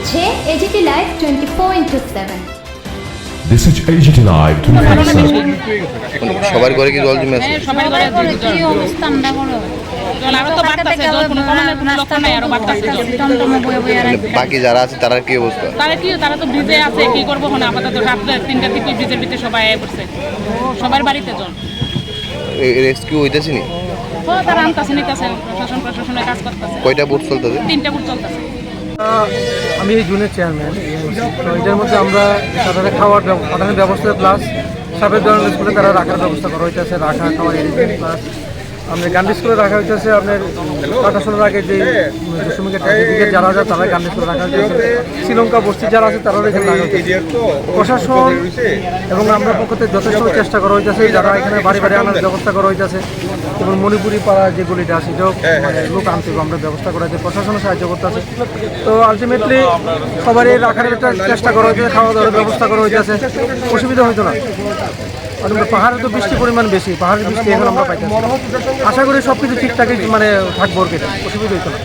হচ্ছে AGT live 24/7। This is AGT Live 24/7. সবার ঘরে কি জল জমে আছে? সবার ঘরে কি অবস্থা আমরা বলো জল আরো তো বাড়তাছে, জল কোনো কমানোর কোনো লক্ষণ নাই, আরো বাড়তাছে জল। টমটমে বয়ে বয়ে রাখতে বাকি যারা আছে তারা কি অবস্থা? তারা তো ভিজে আছে, কি করবো এখন আপাতত রাত 3টা থেকে ভিজের ভিতরে সবাই আয় পড়ছে, সবার বাড়িতে জল। রেস্কিউ হইতেছে নি? তারা আনতাছে নিতেছে, প্রশাসনের কাজ করতেছে। কয়টা বুথ চলতেছে? 3টা বুথ চলতেছে। আমি এই জুনের চেয়ারম্যান। তো এটার মধ্যে আমরা তাদের পাঠানোর ব্যবস্থা প্লাস সাবেক ধরনের স্কুলে তারা রাখার ব্যবস্থা করা হইতেছে, রাখা খাওয়ার এরিয়া প্লাস আপনার গান্ধী স্কুলে রাখা হইতেছে। আপনার পাঠাশোনার আগে যে শ্রমিকের যারা আছে তারা গান্ধী স্কুলে রাখা হইতেছে, শ্রীলঙ্কা বস্তি যারা আছে তারাও এখানে রাখা হইতেছে। প্রশাসন এবং আমরা পক্ষ থেকে যথেষ্ট চেষ্টা করা হইতেছে, যারা এখানে বাড়ি বাড়ি আনার ব্যবস্থা করা হইতেছে এবং মণিপুরি পাড়া যেগুলিটা আছে সেটাও লোক আনতে আমরা ব্যবস্থা করা হয়েছে, প্রশাসনও সাহায্য করতেছে। তো আলটিমেটলি সবারই রাখার একটা চেষ্টা করা হয়েছে, খাওয়া দাওয়ার ব্যবস্থা করা হইতেছে, অসুবিধা হইতো না। আর পাহাড়ে তো বৃষ্টির পরিমাণ বেশি, পাহাড়ের বৃষ্টি এখন আমরা পাইতেছি। আশা করি সব কিছু ঠিকঠাকই থাকবো, অসুবিধা হইতো না।